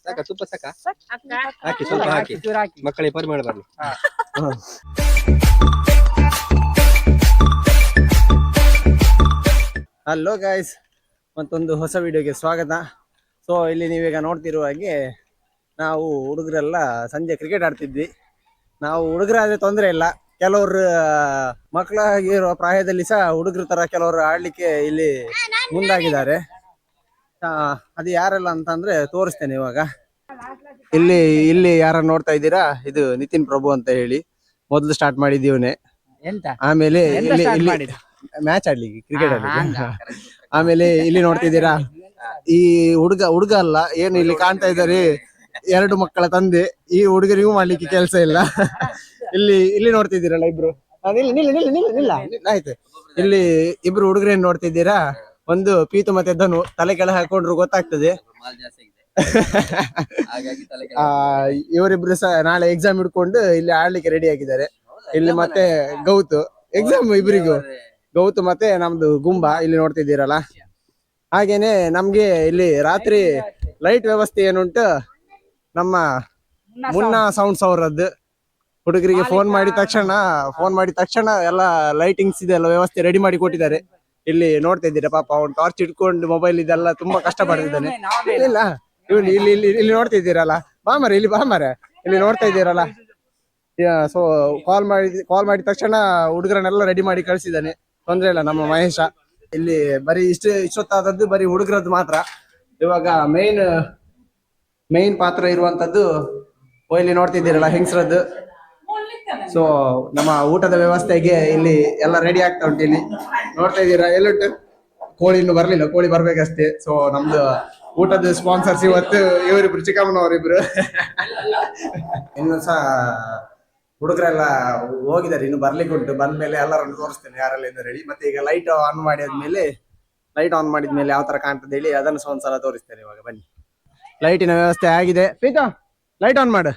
ಸಾಕ ತುಪ್ಪ ಸಾಕ ಹಾಕಿ ಸ್ವಲ್ಪ ಹಾಕಿ ಮಕ್ಕಳಿಗೆ ಪರಿಮಳ ಬರ್ಲಿ. ಹಲೋ ಗೈಸ್, ಮತ್ತೊಂದು ಹೊಸ ವಿಡಿಯೋಗೆ ಸ್ವಾಗತ. ಸೊ ಇಲ್ಲಿ ನೀವೀಗ ನೋಡ್ತಿರುವ ಹಾಗೆ ನಾವು ಹುಡುಗರೆಲ್ಲ ಸಂಜೆ ಕ್ರಿಕೆಟ್ ಆಡ್ತಿದ್ವಿ. ನಾವು ಹುಡುಗರಾದ್ರೆ ತೊಂದರೆ ಇಲ್ಲ, ಕೆಲವರು ಮಕ್ಕಳಾಗಿರೋ ಪ್ರಾಯದಲ್ಲಿ ಸಹ ಹುಡುಗರ ತರ ಕೆಲವರು ಆಡ್ಲಿಕ್ಕೆ ಇಲ್ಲಿ ಮುಂದಾಗಿದ್ದಾರೆ. ಅದು ಯಾರೆಲ್ಲ ಅಂತಂದ್ರೆ ತೋರಿಸ್ತೇನೆ ಇವಾಗ. ಇಲ್ಲಿ ಯಾರನ್ನ ನೋಡ್ತಾ ಇದ್ದೀರಾ, ಇದು ನಿತಿನ್ ಪ್ರಭು ಅಂತ ಹೇಳಿ ಮೊದಲು ಸ್ಟಾರ್ಟ್ ಮಾಡಿದ್ದೀವನೆ. ಆಮೇಲೆ ಮ್ಯಾಚ್ ಆಡ್ಲಿಕ್ಕೆ, ಕ್ರಿಕೆಟ್ ಆಡ್ಲಿಕ್ಕೆ. ಆಮೇಲೆ ಇಲ್ಲಿ ನೋಡ್ತಿದ್ದೀರಾ, ಈ ಹುಡುಗ ಅಲ್ಲ, ಏನು ಇಲ್ಲಿ ಕಾಣ್ತಾ ಇದ್ದಾರೆ 2 ಮಕ್ಕಳ ತಂದೆ. ಈ ಹುಡುಗರಿಗೂ ಮಾಡ್ಲಿಕ್ಕೆ ಕೆಲಸ ಇಲ್ಲ. ಇಲ್ಲಿ ನೋಡ್ತಿದ್ದೀರಲ್ಲ ಇಬ್ರು, ಆಯ್ತು. ಇಲ್ಲಿ ಇಬ್ರು ಹುಡುಗರೇನ್ ನೋಡ್ತಿದ್ದೀರಾ, ಒಂದು ಪೀತು ಮತ್ತೆ ಧನು. ತಲೆ ಕೆಳ ಹಾಕೊಂಡ್ರು ಗೊತ್ತಾಗ್ತದೆ. ಇವರಿಬ್ರು ಸಹ ನಾಳೆ ಎಕ್ಸಾಮ್ ಹಿಡ್ಕೊಂಡು ಇಲ್ಲಿ ಆಡ್ಲಿಕ್ಕೆ ರೆಡಿ ಆಗಿದ್ದಾರೆ. ಇಲ್ಲಿ ಮತ್ತೆ ಗೌತು ಎಕ್ಸಾಮ್, ಇಬ್ರಿಗೂ ಗೌತು ಮತ್ತೆ ನಮ್ದು ಗುಂಬಾ ಇಲ್ಲಿ ನೋಡ್ತಿದ್ದೀರಲ್ಲ. ಹಾಗೇನೆ ನಮ್ಗೆ ಇಲ್ಲಿ ರಾತ್ರಿ ಲೈಟ್ ವ್ಯವಸ್ಥೆ ಏನುಂಟು, ನಮ್ಮ ಮುನ್ನಾ ಸೌಂಡ್ಸ್ ಅವರದ್ದು. ಹುಡುಗರಿಗೆ ಫೋನ್ ಮಾಡಿದ ತಕ್ಷಣ ಎಲ್ಲ ಲೈಟಿಂಗ್ಸ್ ಇದೆಲ್ಲ ವ್ಯವಸ್ಥೆ ರೆಡಿ ಮಾಡಿ ಕೊಟ್ಟಿದ್ದಾರೆ. ಇಲ್ಲಿ ನೋಡ್ತಾ ಇದ್ದೀರಾ, ಪಾಪ ಅವ್ನು ಟಾರ್ಚ್ ಇಟ್ಕೊಂಡು ಮೊಬೈಲ್ ಇದೆಲ್ಲ ತುಂಬಾ ಕಷ್ಟ ಪಡ್ತಿದ್ದಾನೆ. ಇಲ್ಲ ಇಲ್ಲಿ ನೋಡ್ತಿದ್ದೀರಲ್ಲ, ಬಾಮರೆ ಇಲ್ಲಿ ನೋಡ್ತಾ ಇದ್ದೀರಲ್ಲ. ಸೊ ಕಾಲ್ ಮಾಡಿದ ತಕ್ಷಣ ಹುಡುಗರನ್ನೆಲ್ಲ ರೆಡಿ ಮಾಡಿ ಕಳ್ಸಿದ್ದಾನೆ. ತೊಂದ್ರೆ ಇಲ್ಲ ನಮ್ಮ ಮಹೇಶ. ಇಲ್ಲಿ ಬರೀ ಇಷ್ಟೊತ್ತಾದದ್ದು ಬರೀ ಹುಡುಗರದ್ದು ಮಾತ್ರ. ಇವಾಗ ಮೇನ್ ಪಾತ್ರ ಇರುವಂತದ್ದು ಇಲ್ಲಿ ನೋಡ್ತಿದ್ದೀರಲ್ಲ, ಹೆಂಗಸರದ್ದು. ಸೊ ನಮ್ಮ ಊಟದ ವ್ಯವಸ್ಥೆಗೆ ಇಲ್ಲಿ ಎಲ್ಲ ರೆಡಿ ಆಗ್ತಾ ಉಂಟು. ಇಲ್ಲಿ ನೋಡ್ತಾ ಇದ್ದೀರಾ, ಎಲ್ಲುಂಟು ಕೋಳಿ ಇನ್ನು ಬರ್ಲಿಲ್ಲ, ಕೋಳಿ ಬರ್ಬೇಕಷ್ಟೇ. ಸೊ ನಮ್ದು ಊಟದ ಸ್ಪಾನ್ಸರ್ಸ್ ಇವತ್ತು ಇವರಿಬ್ರು, ಚಿಕ್ಕಮ್ಮನವರಿಬ್ರು. ಇನ್ನು ಸಹ ಹುಡುಗರೆಲ್ಲ ಹೋಗಿದ್ದಾರೆ, ಇನ್ನು ಬರ್ಲಿಕ್ಕೆ ಉಂಟು. ಬಂದ್ಮೇಲೆ ಎಲ್ಲರನ್ನು ತೋರಿಸ್ತೇನೆ ಯಾರೆಲ್ಲ ಇನ್ನು ರೆಡಿ. ಮತ್ತೆ ಈಗ ಲೈಟ್ ಆನ್ ಮಾಡಿದ್ಮೇಲೆ ಯಾವ ತರ ಕಾಣ್ತದೆ ಹೇಳಿ ಅದನ್ನು ಸಹ ಒಂದ್ಸಲ ತೋರಿಸ್ತೇನೆ. ಇವಾಗ ಬನ್ನಿ, ಲೈಟಿನ ವ್ಯವಸ್ಥೆ ಆಗಿದೆ. ಪೀತಾ ಲೈಟ್ ಆನ್ ಮಾಡು.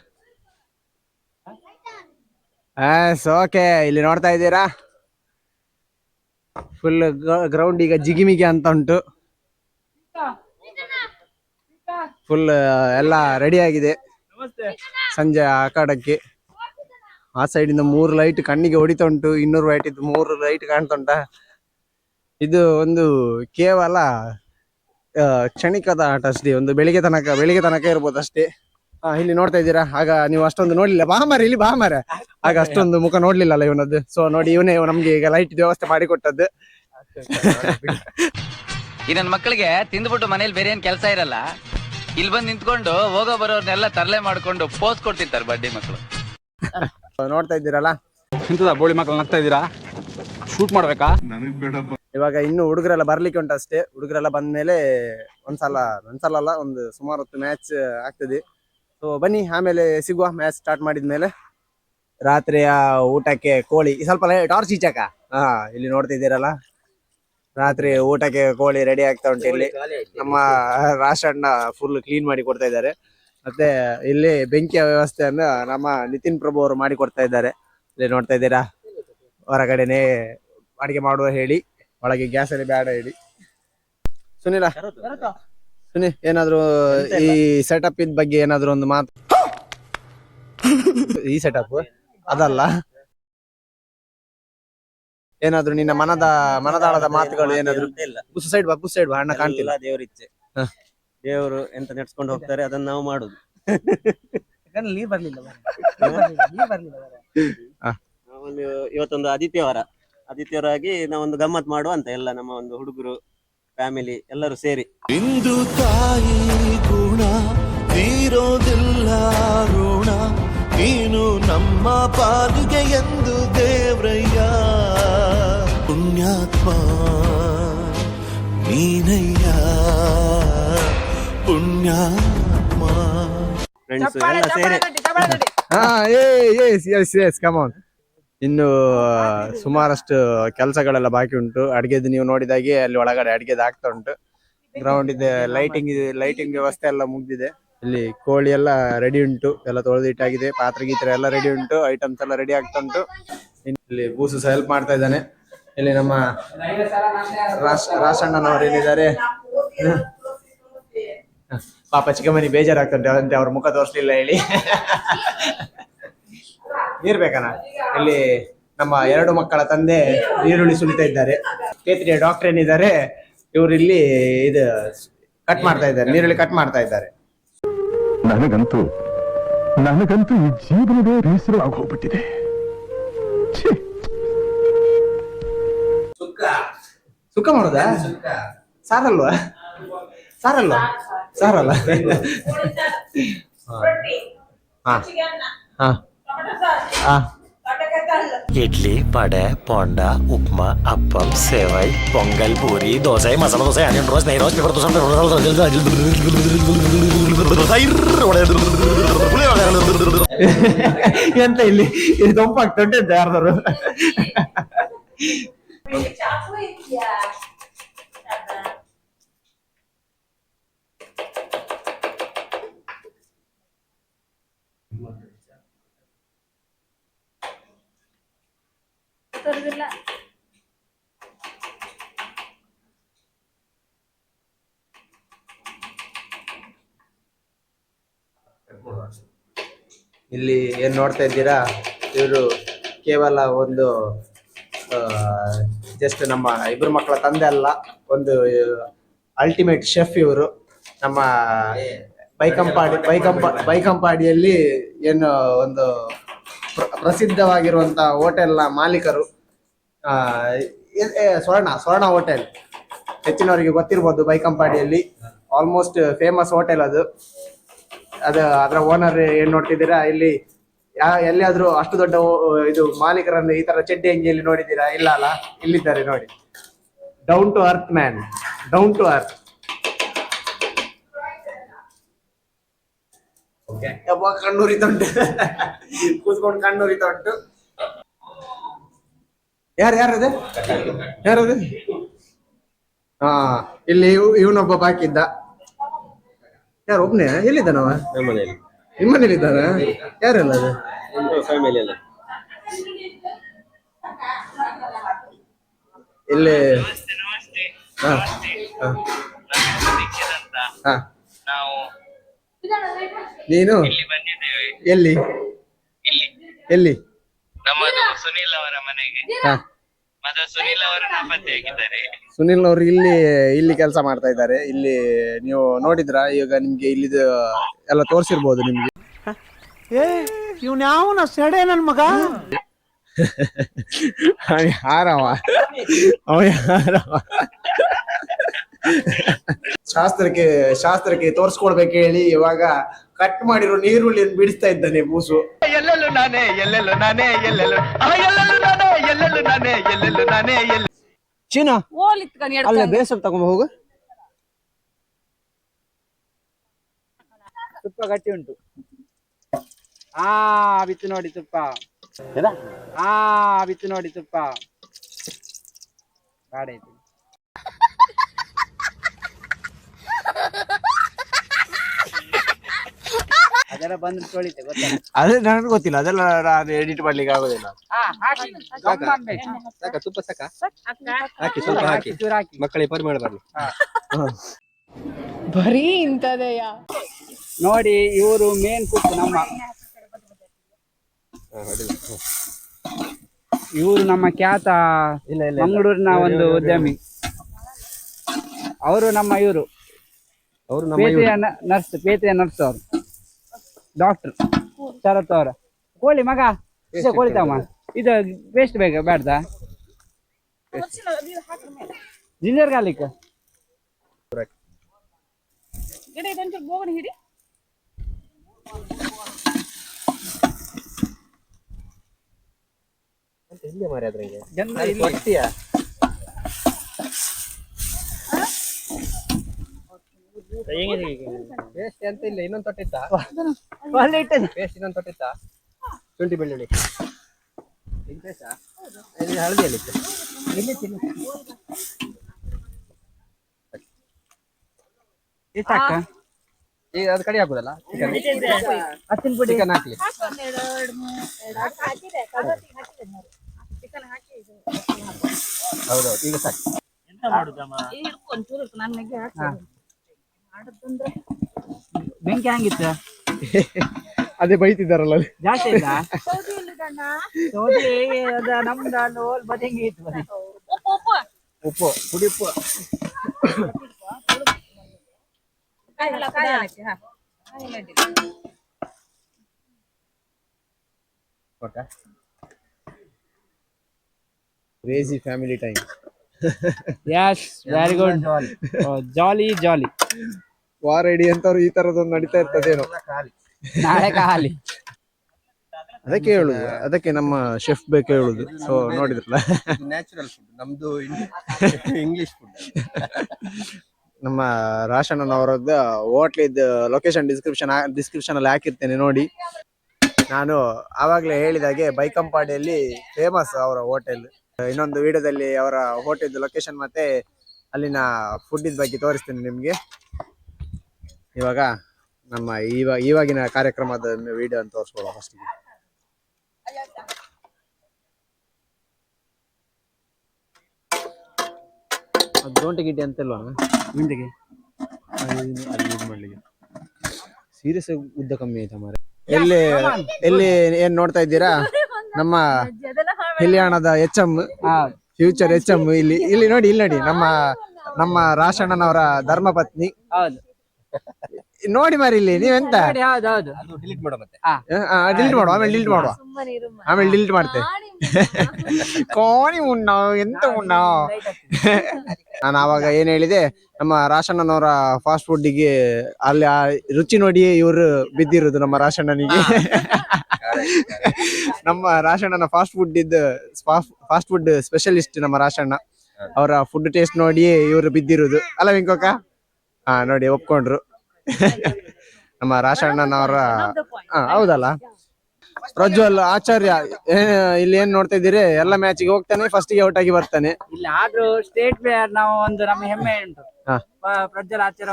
ಓಕೆ, ಇಲ್ಲಿ ನೋಡ್ತಾ ಇದ್ದೀರಾ, ಫುಲ್ ಗ್ರೌಂಡ್ ಈಗ ಜಿಗಿಮಿಗಿ ಅಂತ ಉಂಟು. ಫುಲ್ ಎಲ್ಲ ರೆಡಿ ಆಗಿದೆ ಸಂಜೆ ಆಕಾಡಕ್ಕೆ. ಆ ಸೈಡ್ ಇಂದ 3 ಲೈಟ್ ಕಣ್ಣಿಗೆ ಹೊಡಿತಾ ಉಂಟು. 200 ವೈಟ್ ಇದ್ದು 3 ಲೈಟ್ ಕಾಣ್ತಾ ಉಂಟ. ಇದು ಒಂದು ಕೇವಲ ಕ್ಷಣಿಕದ ಆಟ ಅಷ್ಟೇ, ಒಂದು ಬೆಳಿಗ್ಗೆ ತನಕ ಇರ್ಬೋದು ಅಷ್ಟೇ. ಇಲ್ಲಿ ನೋಡ್ತಾ ಇದ್ದೀರಾ, ಆಗ ನೀವು ಅಷ್ಟೊಂದು ನೋಡ್ಲಿಲ್ಲ. ಇಲ್ಲಿ ಆಗ ಅಷ್ಟೊಂದು ಮುಖ ನೋಡ್ಲಿಲ್ಲಲ್ಲ ಇವನದ್ದು. ಸೊ ನೋಡಿ, ಇವನೇ ನಮ್ಗೆ ಈಗ ಲೈಟ್ ವ್ಯವಸ್ಥೆ ಮಾಡಿಕೊಟ್ಟದ್ದು. ಈ ನನ್ನ ಮಕ್ಕಳಿಗೆ ತಿಂದ್ಬಿಟ್ಟು ಮನೇಲಿ ಬೇರೆ ಏನ್ ಕೆಲಸ ಇರಲ್ಲ, ಇಲ್ಲಿ ಬಂದು ನಿಂತ್ಕೊಂಡು ಹೋಗೋ ಬರೋರ್ನೆಲ್ಲ ತರಲೆ ಮಾಡ್ಕೊಂಡು ಪೋಸ್ ಕೊಡ್ತಿರ್ತಾರೆ ಬಡ್ಡಿ ಮಕ್ಕಳು. ನೋಡ್ತಾ ಇದ್ದೀರಲ್ಲ, ಇಂತದ ಬೋಳಿ ಮಕ್ಕಳು ನಗ್ತಾ ಇದ್ದೀರಾ, ಶೂಟ್ ಮಾಡ್ಬೇಕಾ? ಇವಾಗ ಇನ್ನು ಹುಡುಗರೆಲ್ಲ ಬರ್ಲಿಕ್ಕೆ ಉಂಟು ಅಷ್ಟೇ. ಹುಡುಗರೆಲ್ಲ ಬಂದ್ಮೇಲೆ ಒಂದ್ಸಲ ಅಲ್ಲ, ಒಂದು ಸುಮಾರು ಹೊತ್ತು ಮ್ಯಾಚ್ ಆಗ್ತದೆ. ಸೊ ಬನ್ನಿ, ಆಮೇಲೆ ಸಿಗುವ ಮ್ಯಾಚ್ ಸ್ಟಾರ್ಟ್ ಮಾಡಿದ್ಮೇಲೆ. ರಾತ್ರಿಯ ಊಟಕ್ಕೆ ಕೋಳಿ, ಸ್ವಲ್ಪ ಟಾರ್ಚ್ ಈಚಾಕ. ಇಲ್ಲಿ ನೋಡ್ತಿದ್ದೀರಲ್ಲ, ರಾತ್ರಿ ಊಟಕ್ಕೆ ಕೋಳಿ ರೆಡಿ ಆಗ್ತಾ ಉಂಟು. ಇಲ್ಲಿ ನಮ್ಮ ರಾಶಣ್ಣ ಫುಲ್ ಕ್ಲೀನ್ ಮಾಡಿ ಕೊಡ್ತಾ ಇದ್ದಾರೆ. ಮತ್ತೆ ಇಲ್ಲಿ ಬೆಂಕಿಯ ವ್ಯವಸ್ಥೆಯನ್ನ ನಮ್ಮ ನಿತಿನ್ ಪ್ರಭು ಅವರು ಮಾಡಿ ಕೊಡ್ತಾ ಇದ್ದಾರೆ. ಇಲ್ಲಿ ನೋಡ್ತಾ ಇದ್ದೀರಾ, ಹೊರಗಡೆನೆ ಅಡಿಗೆ ಮಾಡುವ ಹೇಳಿ, ಒಳಗೆ ಗ್ಯಾಸ್ ಅಲ್ಲಿ ಬೇಡ ಹೇಳಿ. ಸುನಿ ಏನಾದ್ರು ಈ ಸೆಟಪ್ ಇದ್ ಬಗ್ಗೆ ಏನಾದ್ರು ಒಂದು ಮಾತು. ಈ ಸೆಟಪ್ ಅದಲ್ಲ, ಏನಾದ್ರು ನಿನ್ನ ಮನದಾಳದ ಮಾತುಗಳು ಏನಾದ್ರು. ಬುಸ್ ಸೈಡ್ ಬಾ ಅಣ್ಣ ಕಾಣ್ತಿಲ್ಲ. ದೇವ್ರ ಇಚ್ಛೆ, ದೇವರು ಎಂತ ನಡ್ಸ್ಕೊಂಡು ಹೋಗ್ತಾರೆ ಅದನ್ನ ನಾವು ಮಾಡುದು. ಇವತ್ತೊಂದು ಆದಿತ್ಯವಾರಾಗಿ ನಾವೊಂದು ಗಮ್ಮತ್ ಮಾಡುವ ಅಂತ ಎಲ್ಲ ನಮ್ಮ ಒಂದು ಹುಡುಗರು ಫ್ಯಾಮಿಲಿ ಎಲ್ಲರೂ ಸೇರಿ. ಇಂದು ತಾಯಿ ಗುಣ ತೀರೋದಿಲ್ಲ ಋಣ, ನೀನು ನಮ್ಮ ಪಾಲಿಗೆ ಎಂದು ದೇವ್ರಯ್ಯ. ಪುಣ್ಯಾತ್ಮ ನೀನಯ್ಯ, ಪುಣ್ಯಾತ್ಮ. ಫ್ರೆಂಡ್ಸ್ ಎಲ್ಲ ಸೇರಿ ಕಮಾನ್. ಇನ್ನು ಸುಮಾರಷ್ಟು ಕೆಲಸಗಳೆಲ್ಲ ಬಾಕಿ ಉಂಟು. ಅಡ್ಗೆದು ನೀವು ನೋಡಿದಾಗೆ ಅಲ್ಲಿ ಒಳಗಡೆ ಅಡ್ಗೆದು ಆಗ್ತಾ ಉಂಟು. ಗ್ರೌಂಡ್ ಇದೆ, ಲೈಟಿಂಗ್ ವ್ಯವಸ್ಥೆ ಎಲ್ಲ ಮುಗ್ದಿದೆ. ಇಲ್ಲಿ ಕೋಳಿ ಎಲ್ಲ ರೆಡಿ ಉಂಟು, ಎಲ್ಲ ತೊಳೆದಿಟ್ಟಾಗಿದೆ. ಪಾತ್ರೆ ಗೀತ್ರೆ ಎಲ್ಲ ರೆಡಿ ಉಂಟು, ಐಟಮ್ಸ್ ಎಲ್ಲ ರೆಡಿ ಆಗ್ತಾ ಉಂಟು. ಇಲ್ಲಿ ಬೂಸು ಸಹ ಹೆಲ್ಪ್ ಮಾಡ್ತಾ ಇದ್ದಾನೆ. ಇಲ್ಲಿ ನಮ್ಮ ರಾಶಣ್ಣನವರು ಏನಿದ್ದಾರೆ, ಪಾಪ ಚಿಕ್ಕಮ್ಮನಿ ಬೇಜಾರಾಗ್ತದೆ ಅಂತೆ ಅವ್ರ ಮುಖ ತೋರಿಸ್ಲಿಲ್ಲ ಹೇಳಿ. ನೀರ್ ಬೇಕಣ್ಣ. ಇಲ್ಲಿ ನಮ್ಮ 2 ಮಕ್ಕಳ ತಂದೆ ಈರುಳ್ಳಿ ಸುಲಿತಾ ಇದ್ದಾರೆ. ಕೇತ್ರಿಯ ಡಾಕ್ಟರ್ ಏನಿದ್ದಾರೆ, ಇವರು ಇಲ್ಲಿ ಇದು ಕಟ್ ಮಾಡ್ತಾ ಇದ್ದಾರೆ, ನೀರುಳ್ಳಿ ಕಟ್ ಮಾಡ್ತಾ ಇದ್ದಾರೆ. ನನಗಂತೂ ಈ ಜೀವನವೇ ಬೇಸರವಾಗಿ ಹೋಗ್ಬಿಟ್ಟಿದೆ. ಸುಕ್ಕ ಮಾಡೋದಾ? ಸಾರಲ್ವಾ? ಸಾರಲ್ಲ. ಇಡ್ಲಿ, ವಡೆ, ಬೋಂಡ, ಉಪ್ಮಾ, ಅಪ್ಪಂ, ಸೇವೈ, ಪೊಂಗಲ್, ಪೂರಿ, ದೋಸೆ, ಮಸಾಲ ದೋಸೆ, ಆನಿಯನ್ ರೋಸ್, ನೈ ರೋಸ್, ಪೇಪರ್ ದೋಸೆ, ಎಂತ ಇಲ್ಲಿ ಇದು ದೊಂಪಾಗ್ತುಂಟು ಅಂತ ಯಾರ್ದಾರು. ಇಲ್ಲಿ ಏನ್ ನೋಡ್ತಾ ಇದ್ದೀರಾ, ಇವರು ಕೇವಲ ಒಂದು ಜಸ್ಟ್ ನಮ್ಮ 2 ಮಕ್ಕಳ ತಂದೆ ಅಲ್ಲ, ಒಂದು ಅಲ್ಟಿಮೇಟ್ ಶೆಫ್ ಇವರು. ನಮ್ಮ ಬೈಕಂಪಾಡಿಯಲ್ಲಿ ಏನು ಒಂದು ಪ್ರಸಿದ್ಧವಾಗಿರುವಂತ ಹೋಟೆಲ್ನ ಮಾಲೀಕರು. ಸ್ವರ್ಣ ಹೋಟೆಲ್ ಹೆಚ್ಚಿನವರಿಗೆ ಗೊತ್ತಿರ್ಬೋದು. ಬೈಕಂಪಾಡಿಯಲ್ಲಿ ಆಲ್ಮೋಸ್ಟ್ ಫೇಮಸ್ ಹೋಟೆಲ್ ಅದು. ಅದರ ಓನರ್ ಏನ್ ನೋಡ್ತಿದ್ದೀರಾ, ಇಲ್ಲಿ ಎಲ್ಲಿಯಾದ್ರೂ ಅಷ್ಟು ದೊಡ್ಡ ಇದು ಮಾಲೀಕರನ್ನು ಈ ತರ ಚಡ್ಡಿ ಅಂಗಿಯಲ್ಲಿ ನೋಡಿದ್ದೀರಾ? ಇಲ್ಲ ಅಲ್ಲ, ಇಲ್ಲಿದ್ದಾರೆ ನೋಡಿ. Down to earth man, down to earth. ಕಣ್ಣೂರಿತುಂಟು, ಕೂತ್ಕೊಂಡು ಕಣ್ಣೂರಿತುಂಟು. ಯಾರದು? ಹಾ, ಇಲ್ಲಿ ಇವನೊಬ್ಬ ಬಾಕಿ ಇದ್ದ. ಯಾರು ಒಬ್ನೇ? ಎಲ್ಲಿದ್ದಾನವ? ನಿಮ್ಮನೇಲಿ ಇದ್ದಾನ? ಯಾರೆಲ್ಲ ಅದು? ಇಲ್ಲಿ ನೀನು ಎಲ್ಲಿ ಎಲ್ಲಿ? ನಮ್ಮದು ಸುನಿಲ್ ಅವರ ಮನೆಗೆ. ಮತ್ತೆ ಸುನಿಲ್ ಅವರು ನಾಪತ್ತೆಯಾಗಿದ್ದಾರೆ. ಸುನಿಲ್ ಅವರು ಇಲ್ಲಿ ಕೆಲಸ ಮಾಡ್ತಾ ಇದ್ದಾರೆ. ಇಲ್ಲಿ ನೀವು ನೋಡಿದ್ರ, ಈಗ ನಿಮ್ಗೆ ಇಲ್ಲಿದು ಎಲ್ಲ ತೋರಿಸಿರ್ಬೋದು ನಿಮ್ಗೆ. ಇವ್ನ್ಯಾವನ ಸೆಡೆ ನನ್ ಮಗ. ಹಾರವ ಶಾಸ್ತ್ರಕ್ಕೆ ತೋರ್ಸ್ಕೊಡ್ಬೇಕು ಹೇಳಿ ಇವಾಗ ಕಟ್ ಮಾಡಿರೋ ನೀರುಳ್ಳಿಯನ್ನು ಬಿಡಿಸ್ತಾ ಇದ್ದಾನೆ ಬೂಸು. ಎಲ್ಲೆಲ್ಲೂ ನಾನೇ ಚೀನಾ ಅಲ್ಲ ಬೇಸಪ್ ತಗೊಂಡ್ ಹೋಗು. ತುಪ್ಪ ಗಟ್ಟಿ ಉಂಟು. ಬಿತ್ತು ನೋಡಿ ತುಪ್ಪ. ಬಿತ್ತು ನೋಡಿ ತುಪ್ಪ. ಬಾಡೈತಿ. ಅದೆಲ್ಲ ಬಂದು ತೊಳಿತೆ ಗೊತ್ತಲ್ಲ. ಅದೇ ನನಗೆ ಗೊತ್ತಿಲ್ಲ, ಅದೆಲ್ಲ ನಾನು ಎಡಿಟ್ ಮಾಡ್ಲಿಕ್ಕೆ ಆಗೋದಿಲ್ಲ. ತುಪ್ಪ ಸಾಕ? ಹಾಕಿ ಸ್ವಲ್ಪ ಹಾಕಿ, ಮಕ್ಕಳಿಗೆ ಪರಿಮಳ ಬರ್ಲಿ. ಬರೀ ಇಂಥದೆಯ ನೋಡಿ, ಇವರು ಮೇನ್ ಕುಕ್. ಇವರು ನಮ್ಮ ಖ್ಯಾತ ಮಂಗಳೂರಿನ ಒಂದು ಉದ್ಯಮಿ. ಅವರು ನಮ್ಮ ಪೇಟೆಯ ನರ್ಸ್ ಅವರು, ಡಾಕ್ಟರ್ ಶರತ್ ಅವರ ಕೋಳಿ ಮಗ. ಕೋಳಿ ತಮ್ಮ ಇದು ಪೇಸ್ಟ್ ಬೇಕಾ ಬೇಡ್ದ? ಜಿಂಜರ್ ಗಾರ್ಲಿಕ್ ಪೇಸ್ಟ್ ಅಂತ ಇಲ್ಲ, ಇನ್ನೊಂದು ತೊಟ್ಟಿತ್ತ ಪೇಸ್ಟ್, ಇನ್ನೊಂದು ತೊಟ್ಟಿತ್ತ ಶುಂಠಿ ಬೆಳ್ಳುಳ್ಳಿ ಹಳದಿಯಲ್ಲಿ ಈಗ ಅದು ಕಡಿ ಹಾಕುದಲ್ಲ. ಚಿಕನ್ ಹಾಕ್ಲಿ. ಹೌದೌದು, ಈಗ ಸಾಕು. ಬೆಂಕಿ ಹಂಗಿತ್ತು ಅದೇ ಬೈತಿದ್ದಾರಲ್ಲ ಅಲ್ಲಿ. ಜಾಸ್ತಿ ಆಯ್ತಾ ಸೌದಿ ಅದ ನಮ್ದು ಅಲ್ಲಿ ಹೋಲ್ ಬದಿ ಹೆಂಗೆ ಇತ್ತು ಬದಿ ಉಪ್ಪು ಪುಡಿ ಉಪ್ಪು crazy family time. Yes very good jolly jolly ವಾರ್ ಐಡಿ ಅಂತವ್ರು ಈ ತರದೊಂದು ನಡೀತಾ ಇರ್ತದೇನೋ. ನಾಳೆ ಖಾಲಿ ಅದಕ್ಕೆ ಹೇಳುದು, ಅದಕ್ಕೆ ನಮ್ಮ ಶೆಫ್ ಬೇಕು ಹೇಳುದು. ಸೊ ನೋಡಿದ್ರಲ್ಲ, ನ್ಯಾಚುರಲ್ ಫುಡ್ ನಮ್ದು ಇಂಗ್ಲಿಷ್ ಫುಡ್. ನಮ್ಮ ರಾಶಣ್ಣನವರದ್ದು ಹೋಟ್ಲಿದ್ದು ಲೊಕೇಶನ್ ಡಿಸ್ಕ್ರಿಪ್ಷನ್ ಅಲ್ಲಿ ಹಾಕಿರ್ತೇನೆ ನೋಡಿ. ನಾನು ಆವಾಗಲೇ ಹೇಳಿದಾಗೆ ಬೈಕಂಪಾಡಿಯಲ್ಲಿ ಫೇಮಸ್ ಅವರ ಹೋಟೆಲ್. ಇನ್ನೊಂದು ವಿಡಿಯೋದಲ್ಲಿ ಅವರ ಹೋಟೆಲ್ ಲೊಕೇಶನ್ ಮತ್ತೆ ಅಲ್ಲಿನ ಫುಡ್ ಬಗ್ಗೆ ತೋರಿಸ್ತೇನೆ ನಿಮ್ಗೆ. ಇವಾಗ ನಮ್ಮ ಇವಾಗಿನ ಕಾರ್ಯಕ್ರಮದ ವಿಡಿಯೋ ಅಂತ ತೋರಿಸ್ಕೊಳ್ಳೋ ಫಸ್ಟ್. ದೋಂಟೆ ಗಿಡ್ಡೆ ಅಂತಿಲ್ವಾ ಮುಂದೆಗೆ ಮಾಡ್ಲಿಕ್ಕೆ? ಸೀರಿಯಸ್ ಉದ್ದ ಕಮ್ಮಿ ಆಯ್ತಾ ಮಾರೆ. ಎಲ್ಲಿ ಏನ್ ನೋಡ್ತಾ ಇದ್ದೀರಾ? ನಮ್ಮ ಹಿಲಿಯಾಣದ HM, ಫ್ಯೂಚರ್ HM. ಇಲ್ಲಿ ನೋಡಿ ನಮ್ಮ ರಾಶಣ್ಣನವರ ಧರ್ಮಪತ್ನಿ. ಹೌದು ನೋಡಿ ಮಾರಿ ಇಲ್ಲಿ ನೀವೆಂತ ಹೌದು ಡಿಲೀಟ್ ಮಾಡೋ ಮತ್ತೆ. ಡಿಲೀಟ್ ಮಾಡುವ, ಆಮೇಲೆ ಡಿಲೀಟ್ ಮಾಡ್ತೆ. ಕೋಣಿ ಉಣ್ಣ ಎಂತ ಉಣ್ಣ. ನಾನು ಆವಾಗ ಏನ್ ಹೇಳಿದೆ, ನಮ್ಮ ರಾಶಣ್ಣನವರ ಫಾಸ್ಟ್ ಫುಡ್ಗೆ ಅಲ್ಲಿ ಆ ರುಚಿ ನೋಡಿ ಇವರು ಬಿದ್ದಿರುದು ನಮ್ಮ ರಾಶಣ್ಣನಿಗೆ. ನಮ್ಮ ರಾಶಣ್ಣನ ಫಾಸ್ಟ್ ಫುಡ್ ಸ್ಪೆಷಲಿಸ್ಟ್ ನಮ್ಮ ರಾಶಣ್ಣ. ಅವರ ಫುಡ್ ಟೇಸ್ಟ್ ನೋಡಿ ಇವರು ಬಿದ್ದಿರುದು ಅಲ್ಲ ವೆಂಕೋಕ? ನೋಡಿ ಒಪ್ಕೊಂಡ್ರು. ನಮ್ಮ ರಾಶಣ್ಣನವರ ಹೌದಲ್ಲ. ಪ್ರಜ್ವಲ್ ಆಚಾರ್ಯ ಇಲ್ಲಿ ಏನ್ ನೋಡ್ತಾ ಇದ್ದೀರಿ? ಎಲ್ಲ ಮ್ಯಾಚಿಗೆ ಹೋಗ್ತಾನೆ, ಫಸ್ಟ್ ಗೆ ಔಟ್ ಆಗಿ ಬರ್ತಾನೆ. ಇಲ್ಲ ಆದ್ರೂ ಸ್ಟೇಟ್ ಪ್ಲೇಯರ್ ನಾವು ಒಂದು ನಮ್ಮ ಹೆಮ್ಮೆ ಉಂಟು. ಪ್ರಜ್ವಲ್ ಆಚಾರ್ಯ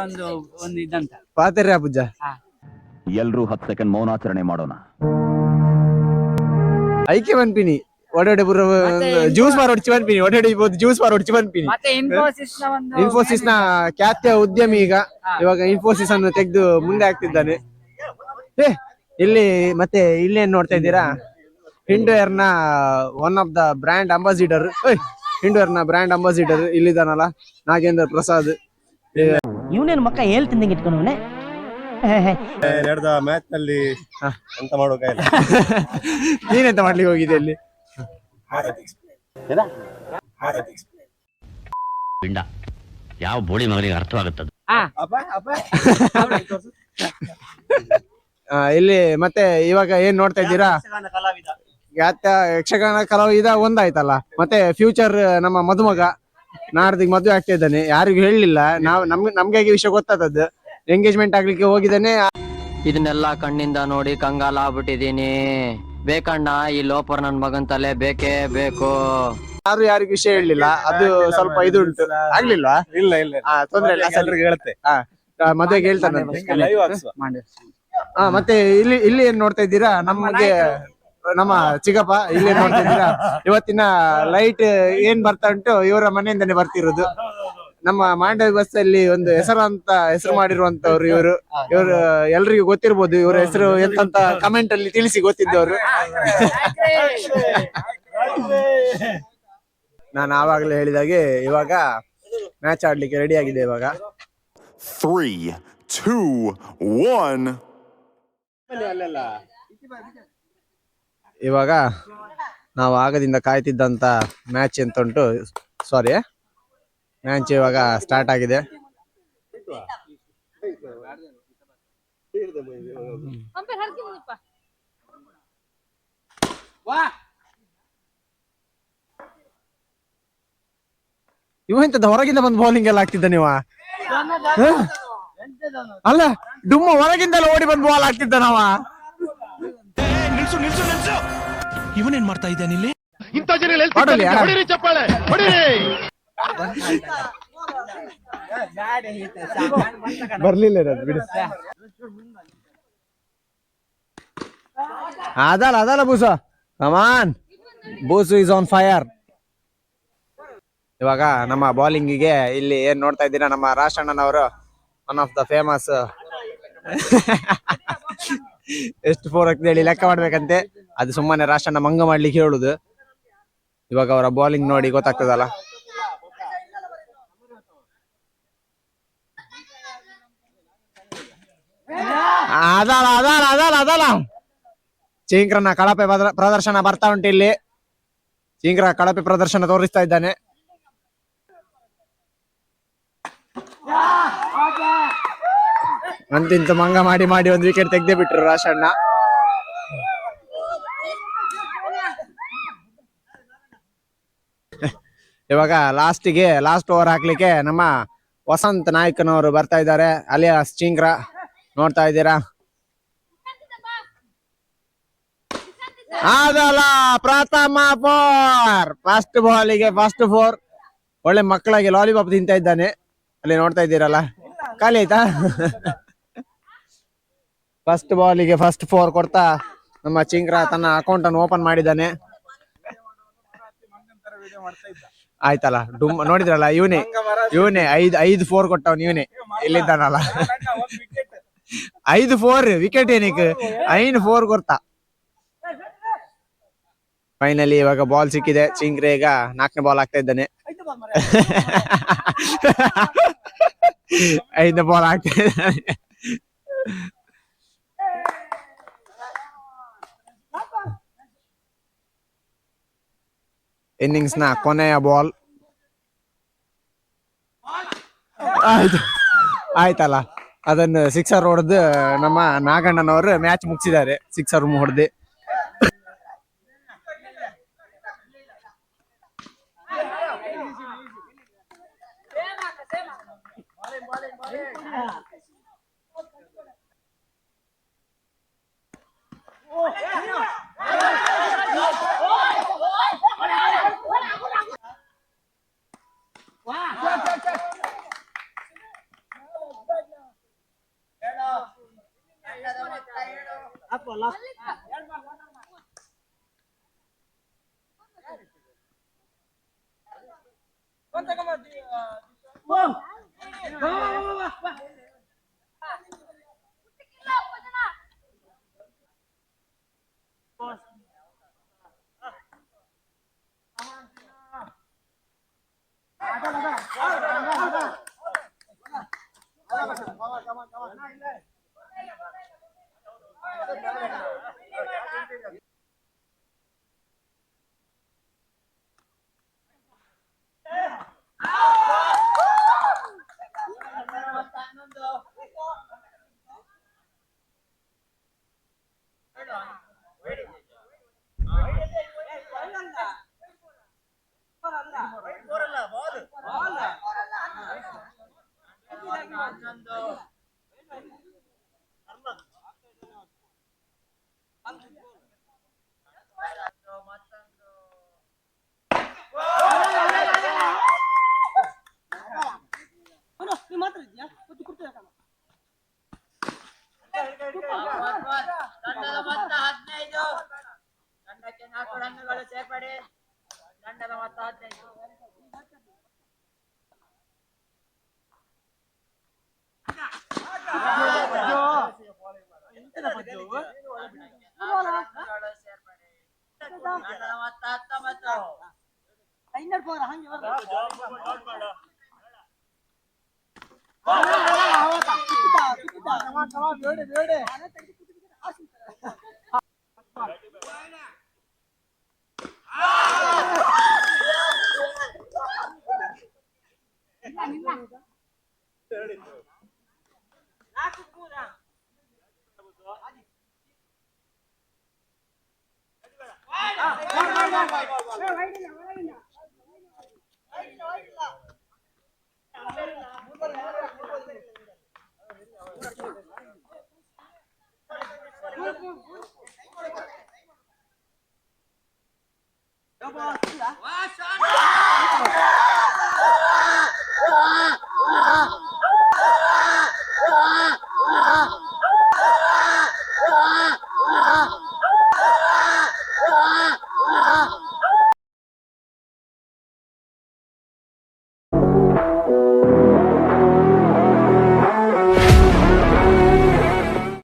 ಒಂದು ಇದಂತ ಪಾತೆರ್ಯಾ ಪೂಜಾ. ಎಲ್ರೂ 10 ಸೆಕೆಂಡ್ ಮೌನಾಚರಣೆ ಮಾಡೋಣ. ಐಕೆ ಬನ್ಪಿನಿ ಒಡಡೆ ಬುರ ಜ್ಯೂಸ್ ಮಾರೋಡ್ಚಿ ಬನ್ಪಿನಿ, ಒಡಡೆ ಜ್ಯೂಸ್ ಮಾರೋಡ್ಚಿ ಬನ್ಪಿನಿ. ಮತ್ತೆ ಇನ್ಫೋಸಿಸ್ ನ ಖ್ಯಾತ ಉದ್ಯಮಿ ಇವಾಗ ಇನ್ಫೋಸಿಸ್ ಅನ್ನು ತೆಗೆದು ಮುಂದೆ ಆಗ್ತಿದ್ದಾನೆ. ಇಲ್ಲಿ ಏನ್ ನೋಡ್ತಾ ಇದ್ದೀರಾ? ಹಿಂಡ್ವೇರ್ ನ one of the brand ambassador. ಹಿಂಡ್ವೇರ್ ನ ಬ್ರ್ಯಾಂಡ್ ಅಂಬಾಸಿಡರ್ ಇಲ್ಲಿದ್ದಾನಲ್ಲ, ನಾಗೇಂದ್ರ ಪ್ರಸಾದ್. ಇವನೇನು ಮಕ್ಕ ಹೇಳ್ತಿದ್ದಂಗೆ ಇಟ್ಕೊಂಡವನೆ. ನಡೆದ ಮ್ಯಾಚ್ ನಲ್ಲಿ ಎಂತ ಮಾಡೋಕಾಗಿಲ್ಲ. ನೀನೆಂತ ಮಾಡ್ಲಿಕ್ಕೆ ಹೋಗಿದೆ ಅಲ್ಲಿ? ಪಿಂಡ ಯಾವ ಬೋಳಿ ಮಗನಿಗೆ ಅರ್ಥವಾಗುತ್ತದೆ. ಇಲ್ಲಿ ಮತ್ತೆ ಇವಾಗ ಏನ್ ನೋಡ್ತಾ ಇದ್ದೀರಾ? ಯಕ್ಷಗಾನ ಕಲಾವಿದ ಒಂದಾಯ್ತಲ್ಲ. ಮತ್ತೆ ಫ್ಯೂಚರ್ ನಮ್ಮ ಮದುಮಗ ನಾಡ್ದಿಗೆ ಮದುವೆ ಆಗ್ತಾ ಇದ್ದಾನೆ. ಯಾರಿಗೂ ಹೇಳಲಿಲ್ಲ, ನಮ್ಗೆ ವಿಷಯ ಗೊತ್ತಾದದ್ದು. ಎಂಗೇಜ್ಮೆಂಟ್ ಆಗ್ಲಿಕ್ಕೆ ಹೋಗಿದ್ದಾನೆ. ಇದನ್ನೆಲ್ಲ ಕಣ್ಣಿಂದ ನೋಡಿ ಕಂಗಾಲ ಆಗ್ಬಿಟ್ಟಿದೀನಿ. ಬೇಕಣ್ಣ ಈ ಲೋಪರ್ ನನ್ ಮಗನ್ ತಲೆ ಬೇಕೇ ಬೇಕು. ಯಾರಿಗೂ ವಿಷಯ ಹೇಳಲಿಲ್ಲ. ಅದು ಸ್ವಲ್ಪ ಇದು ಉಂಟು. ಆಗ್ಲಿಲ್ವಾ? ಇಲ್ಲ ತೊಂದ್ರೆ ಇಲ್ಲ, ಹೇಳುತ್ತೆ. ಮದುವೆಗೆ ಹೇಳ್ತಾನೆ. ಮತ್ತೆ ಇಲ್ಲಿ ಏನ್ ನೋಡ್ತಾ ಇದ್ದೀರಾ? ನಮ್ಗೆ ನಮ್ಮ ಚಿಕ್ಕಪ್ಪ ಇಲ್ಲಿ ಏನ್ ನೋಡ್ತಾ ಇದ್ದೀರಾ? ಇವತ್ತಿನ ಲೈಟ್ ಏನ್ ಬರ್ತಾ ಉಂಟು ಇವರ ಮನೆಯಿಂದಾನೆ ಬರ್ತಿರೋದು. ನಮ್ಮ ಮಾಂಡವಿ ಬಸ್ ಅಲ್ಲಿ ಒಂದು ಹೆಸರು ಮಾಡಿರುವಂತವ್ರು ಇವರು ಎಲ್ರಿಗೂ ಗೊತ್ತಿರ್ಬೋದು. ಇವರ ಹೆಸರು ಎಂತಂತ ಕಮೆಂಟ್ ಅಲ್ಲಿ ತಿಳಿಸಿ ಗೊತ್ತಿದ್ದವರು. ನಾನು ಆವಾಗಲೇ ಹೇಳಿದಾಗೆ ಇವಾಗ ಮ್ಯಾಚ್ ಆಡ್ಲಿಕ್ಕೆ ರೆಡಿ ಆಗಿದೆ. ಇವಾಗ 3, 2, 1. ಇವಾಗ ನಾವು ಆಗದಿಂದ ಕಾಯ್ತಿದ್ದಂತ ಮ್ಯಾಚ್ ಎಂತ ಉಂಟು, ಮ್ಯಾಚ್ ಇವಾಗ ಸ್ಟಾರ್ಟ್ ಆಗಿದೆ. ಇವ ಎಂತದ ಹೊರಗಿಂದ ಬಂದು ಬೌಲಿಂಗ್ ಎಲ್ಲ ಆಗ್ತಿದ್ದ ನೀವ? ಅಲ್ಲ ಡುಮ್ಮ ಹೊರಗಿಂದೆಲ್ಲ ಓಡಿ ಬಂದು ಬಾಲ್ ಆಗ್ತಿದ್ದ ನಾವ. ಇವನೇನ್ ಮಾಡ್ತಾ ಇದ್ದಾನೆ ಇಲ್ಲಿ? ಬರ್ಲಿಲ್ಲ ಬಿಡಿ. ಅದಲ್ಲ ಬೂಸ, ಕಮಾನ್ ಬೂಸು ಇಸ್ ಆನ್ ಫೈರ್. ಇವಾಗ ನಮ್ಮ ಬೌಲಿಂಗಿಗೆ ಇಲ್ಲಿ ಏನ್ ನೋಡ್ತಾ ಇದ್ದೀರಾ? ನಮ್ಮ ರಾಶಣ್ಣನವರು ಒನ್ ಆಫ್ ದ ಫೇಮಸ್ ಎಷ್ಟು 4 ಆಗ್ತದೆ ಹೇಳಿ ಲೆಕ್ಕ ಮಾಡ್ಬೇಕಂತೆ. ಅದು ಸುಮ್ಮನೆ ರಾಶಣ್ಣ ಮಂಗ ಮಾಡ್ಲಿಕ್ಕೆ ಹೇಳುದು. ಇವಾಗ ಅವರ ಬಾಲಿಂಗ್ ನೋಡಿ ಗೊತ್ತಾಗ್ತದಲ್ಲ. ಅದಲ್ಲ ಚಿಂಕ್ರನ ಕಳಪೆ ಪ್ರದರ್ಶನ ಬರ್ತಾ ಉಂಟು ಇಲ್ಲಿ. ಚಿಂಕ್ರ ಕಳಪೆ ಪ್ರದರ್ಶನ ತೋರಿಸ್ತಾ ಇದ್ದಾನೆ. ಅಂತಿಂತ ಮಂಗ ಮಾಡಿ ಒಂದು ವಿಕೆಟ್ ತೆಗೆದೇ ಬಿಟ್ರು ರಾಶಣ್ಣ. ಇವಾಗ ಲಾಸ್ಟ್ ಓವರ್ ಹಾಕ್ಲಿಕ್ಕೆ ನಮ್ಮ ವಸಂತ್ ನಾಯ್ಕನವರು ಬರ್ತಾ ಇದ್ದಾರೆ, ಅಲಿಯಾಸ್ ಚಿಂಕ್ರ. ನೋಡ್ತಾ ಇದ್ದೀರಾ, ಅದಲ್ಲ ಪ್ರಥಮ 4. ಫಸ್ಟ್ ಬಾಲಿಗೆ ಫಸ್ಟ್ 4. ಒಳ್ಳೆ ಮಕ್ಕಳಿಗೆ ಲಾಲಿಪಾಪ್ ತಿಂತಾ ಇದ್ದಾನೆ ಅಲ್ಲಿ, ನೋಡ್ತಾ ಇದ್ದೀರಲ್ಲ. ಖಾಲಿ ಆಯ್ತಾ? ಫಸ್ಟ್ ಬಾಲಿಗೆ ಫಸ್ಟ್ 4 ಕೊಡ್ತಾ ನಮ್ಮ ಚಿಂಕ್ರ ತನ್ನ ಅಕೌಂಟ್ ಅನ್ನು ಓಪನ್ ಮಾಡಿದ್ದಾನೆ. ಆಯ್ತಲ್ಲ, ನೋಡಿದ್ರಲ್ಲ, ಇವನೇ 5 4 ಕೊಟ್ಟವನು ಇವನೇ. ಇಲ್ಲಿದ್ದಾನಲ್ಲ, 5 4 ವಿಕೆಟ್ ಏನಕ್ಕೆ 5 4 ಕೊಡ್ತಾ. ಫೈನಲಿ ಇವಾಗ ಬಾಲ್ ಸಿಕ್ಕಿದೆ. ಚಿಂಕ್ರೆ ಈಗ 4ನೇ ಬಾಲ್ ಆಗ್ತಾ ಇದ್ದಾನೆ. 5ನೇ ಬಾಲ್ ಆಗ್ತಾ ಇದ್ದಾನೆ. ಇನ್ನಿಂಗ್ಸ್ ನ ಕೊನೆಯ ಬಾಲ್. ಆಯ್ತಲ್ಲ, ಅದನ್ನು ಸಿಕ್ಸರ್ ಹೊಡೆದು ನಮ್ಮ ನಾಗಣ್ಣನವರು ಮ್ಯಾಚ್ ಮುಗಿಸಿದ್ದಾರೆ. ಸಿಕ್ಸರ್ ಹೊಡೆದು